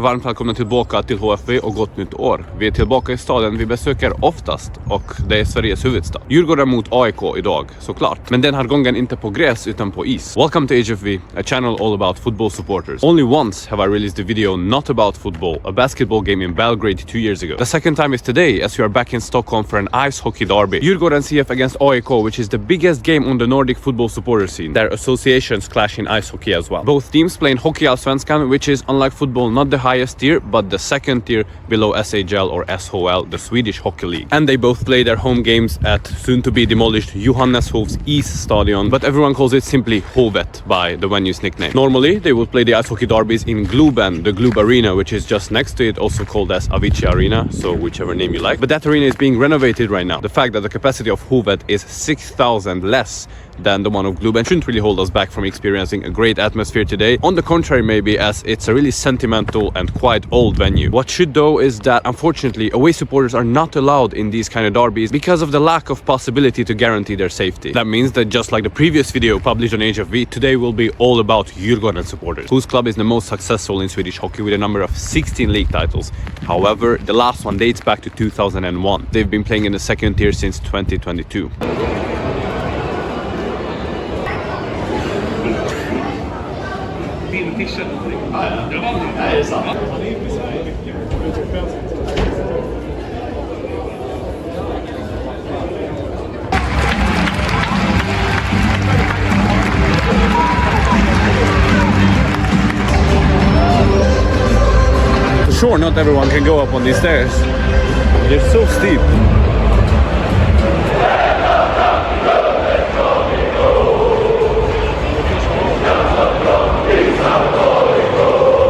varmt välkomna tillbaka till HFV och gott nytt år. Vi är tillbaka i staden vi besöker oftast och det är Sveriges huvudstad. Djurgården mot AIK idag, såklart. Men den här gången inte på gräs utan på is. Welcome to HFV, a channel all about football supporters. Only once have I released a video not about football, a basketball game in Belgrade 2 years ago. The second time is today as we are back in Stockholm for an ice hockey derby. Djurgården CF against AIK, which is the biggest game on the Nordic football supporter scene. Their associations clash in ice hockey as well. Both teams play in HockeyAllsvenskan, which is, unlike football, not the highest tier, but the second tier below SHL or SHL, the Swedish Hockey League. And they both play their home games at soon-to-be demolished Johanneshovs Isstadion, but everyone calls it simply Hovet by the venue's nickname. Normally, they would play the ice hockey derbies in Globen, the Globe Arena, which is just next to it, also called as Avicii Arena, so whichever name you like. But that arena is being renovated right now. The fact that the capacity of Hovet is 6,000 less than the one of Globen shouldn't really hold us back from experiencing a great atmosphere today. On the contrary, maybe, as it's a really sentimental and quite old venue. What should, though, is that unfortunately away supporters are not allowed in these kind of derbies because of the lack of possibility to guarantee their safety. That means that just like the previous video published on HFV, today will be all about Djurgården supporters, whose club is the most successful in Swedish hockey with a number of 16 league titles. However, the last one dates back to 2001. They've been playing in the second tier since 2022. Sure, not everyone can go up on these stairs. They're so steep.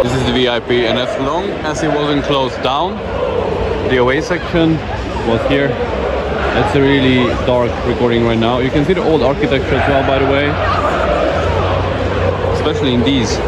This is the VIP, and as long as it wasn't closed down, the away section was here. That's a really dark recording right now. You can see the old architecture as well, by the way, especially in these.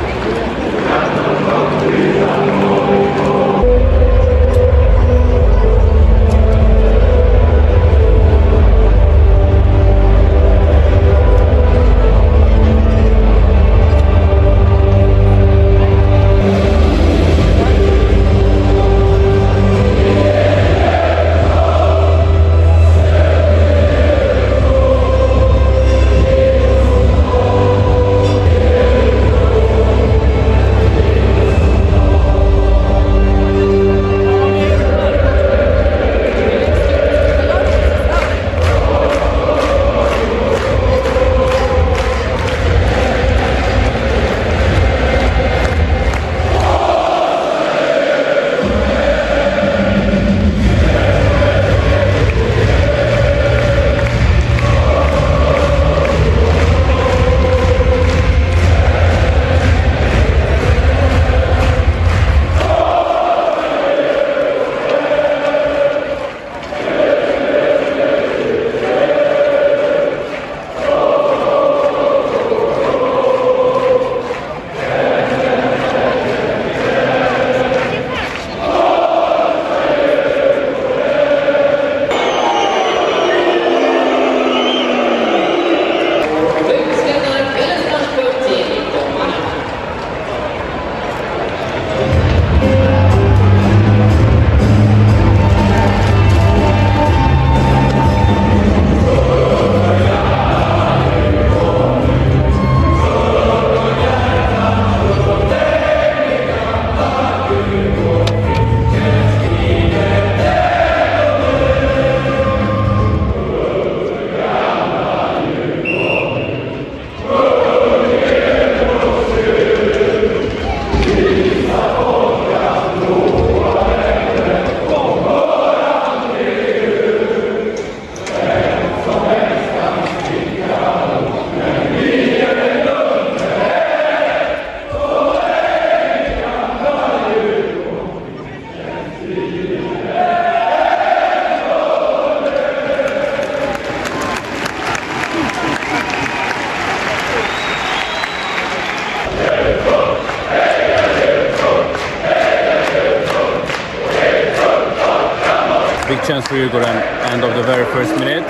Big chance for Djurgården, end of the very first minute.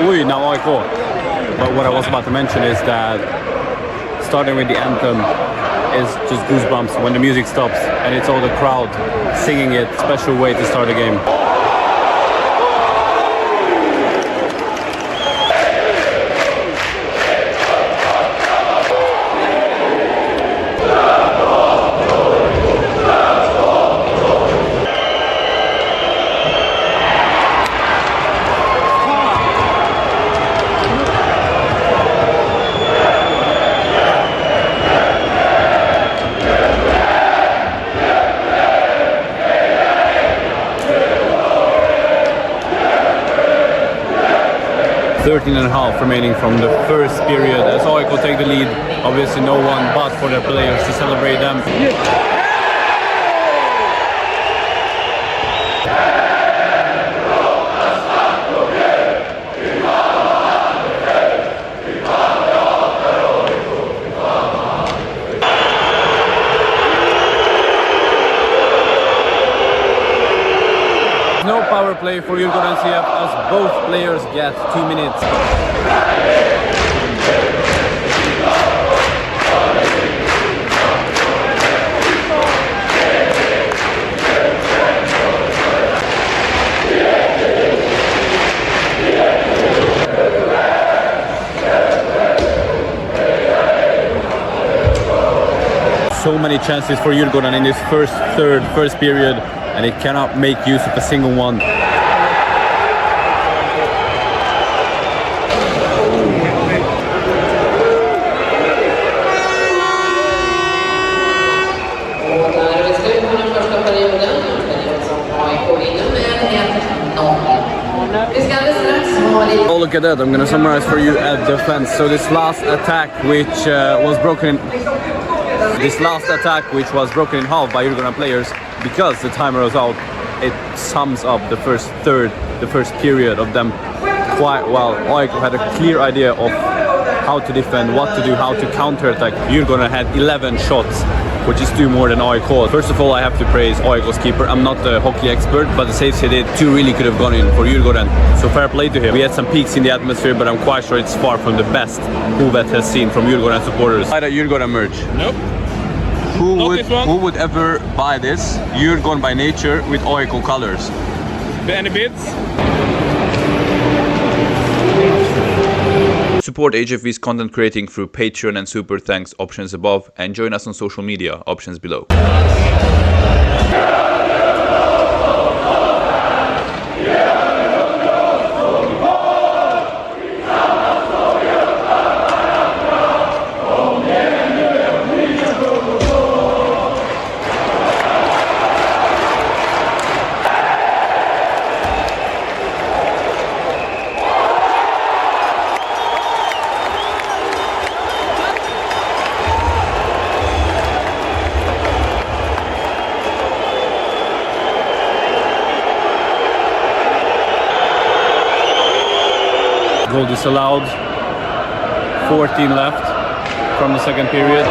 Oi, now AIK. But what I was about to mention is that starting with the anthem, is just goosebumps when the music stops and it's all the crowd singing it. Special way to start a game. And a half remaining from the first period as AIK take the lead. Obviously no one but for their players to celebrate them. No power play for Djurgården CF as both players get 2 minutes. So many chances for Djurgården in this first period, and it cannot make use of a single one. Oh, look at that. I'm gonna summarize for you at defense. So this last attack which was broken in half by Djurgården players because the timer was out, it sums up the first period of them quite well. AIK had a clear idea of how to defend, what to do, how to counter-attack. Djurgården had 11 shots, which is 2 more than AIK. First of all, I have to praise AIK's keeper. I'm not a hockey expert, but the saves he did, 2 really could have gone in for Djurgården. So fair play to him. We had some peaks in the atmosphere, but I'm quite sure it's far from the best Hovet has seen from Djurgården supporters. Buy the Djurgården merch. Nope. Who would ever buy this? Djurgården by nature with AIK colors. Any bids? Support HFV's content creating through Patreon and Super Thanks options above, and join us on social media options below. Goal disallowed. 14 left from the second period.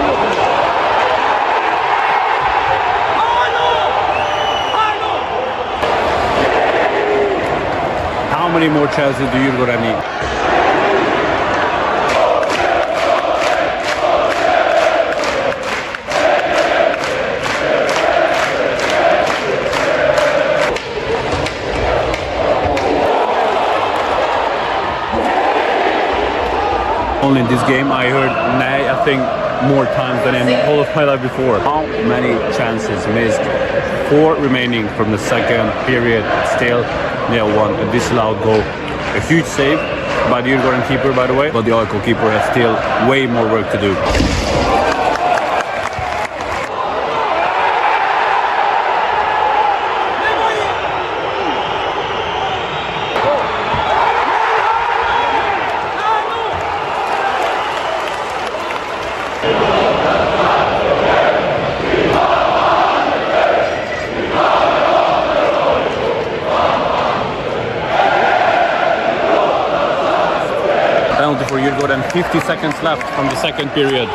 How many more chances do Djurgården need? Only in this game I heard nay, I think, more times than in all of my life before. How many chances missed? 4 remaining from the second period. Still 0-1, a disallowed goal. A huge save by the Djurgården keeper, by the way, but the AIK keeper has still way more work to do. Penalty for Djurgården, 50 seconds left from the second period.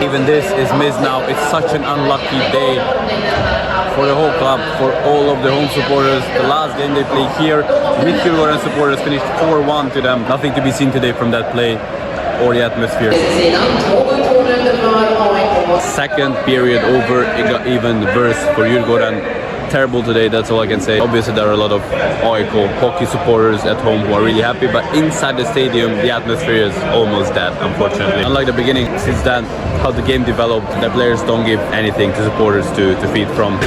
Even this is missed now. It's such an unlucky day for the whole club, for all of the home supporters. The last game they played here with Djurgården supporters finished 4-1 to them. Nothing to be seen today from that play or the atmosphere. Second period over, it got even worse for Djurgården. Terrible today, that's all I can say. Obviously there are a lot of AIK hockey supporters at home who are really happy, but inside the stadium the atmosphere is almost dead, unfortunately. Unlike the beginning, since then, how the game developed, the players don't give anything to supporters to feed from.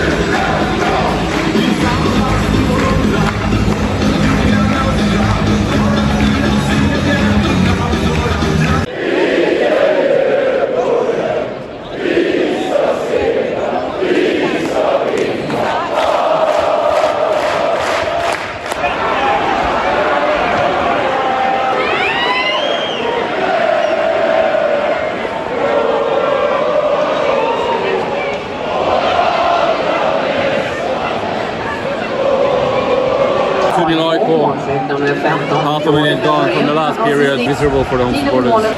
Half a minute gone from the last period. Miserable for the home supporters.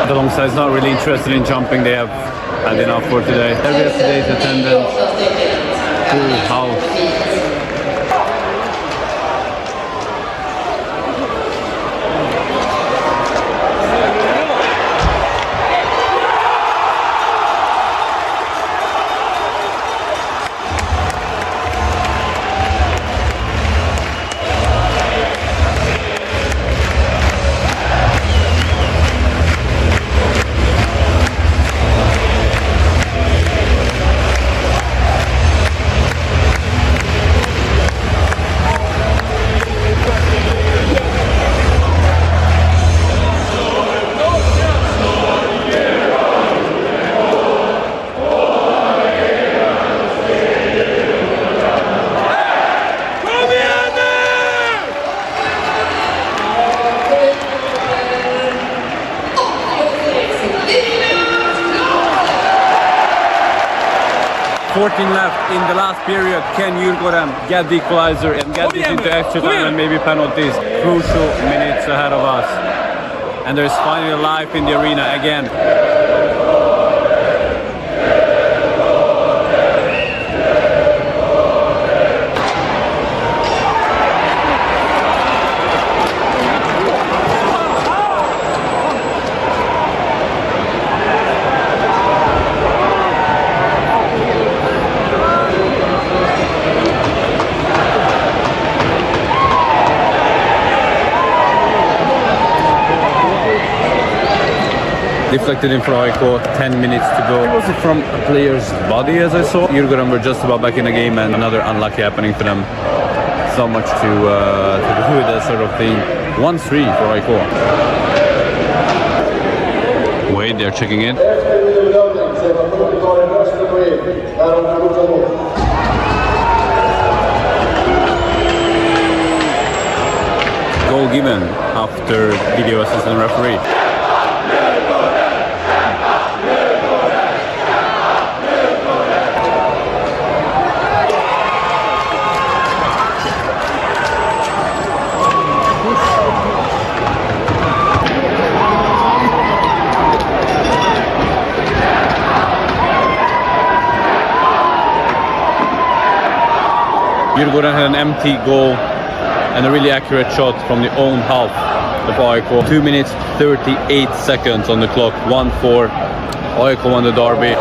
Alongside is not really interested in jumping. They have had enough for today. Yesterday's attendance, full house. Left in the last period. Can Djurgården get the equalizer and get this into extra time and maybe penalties? Crucial minutes ahead of us. And there's finally life in the arena again. Deflected in for AIK, 10 minutes to go. It was from a player's body, as I saw. Djurgården were just about back in the game, and another unlucky happening for them. So much to do with that sort of thing. 1-3 for AIK. Wait, they're checking in. Goal given after video assistant referee. Djurgården had an empty goal and a really accurate shot from the own half of AIK. 2 minutes 38 seconds on the clock. 1-4. AIK won the derby.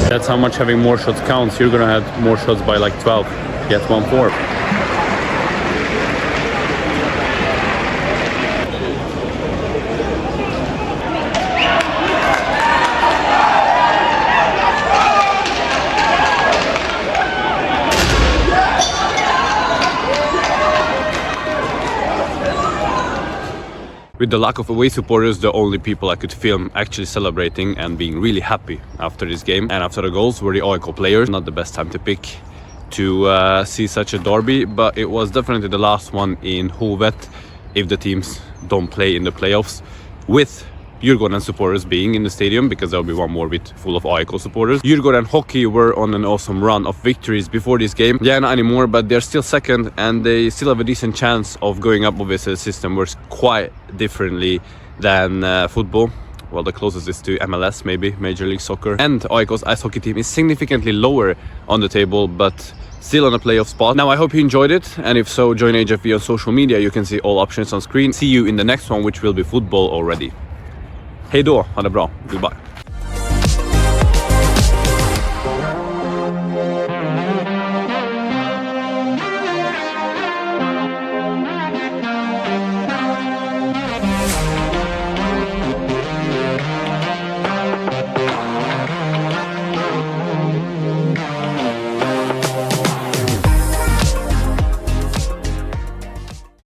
That's how much having more shots counts. You're gonna have more shots by like 12. Get 1-4. With the lack of away supporters, the only people I could film actually celebrating and being really happy after this game and after the goals were the AIK players. Not the best time to pick to see such a derby, but it was definitely the last one in Hovet if the teams don't play in the playoffs, with Djurgården supporters being in the stadium, because there'll be one more bit full of AIK supporters. Djurgården Hockey were on an awesome run of victories before this game. Yeah, not anymore, but they're still second and they still have a decent chance of going up. Obviously, the system works quite differently than football. Well, the closest is to MLS, maybe, Major League Soccer. And AIK's ice hockey team is significantly lower on the table, but still on a playoff spot. Now, I hope you enjoyed it, and if so, join HFV on social media. You can see all options on screen. See you in the next one, which will be football already. Hej då, ha det bra, goodbye.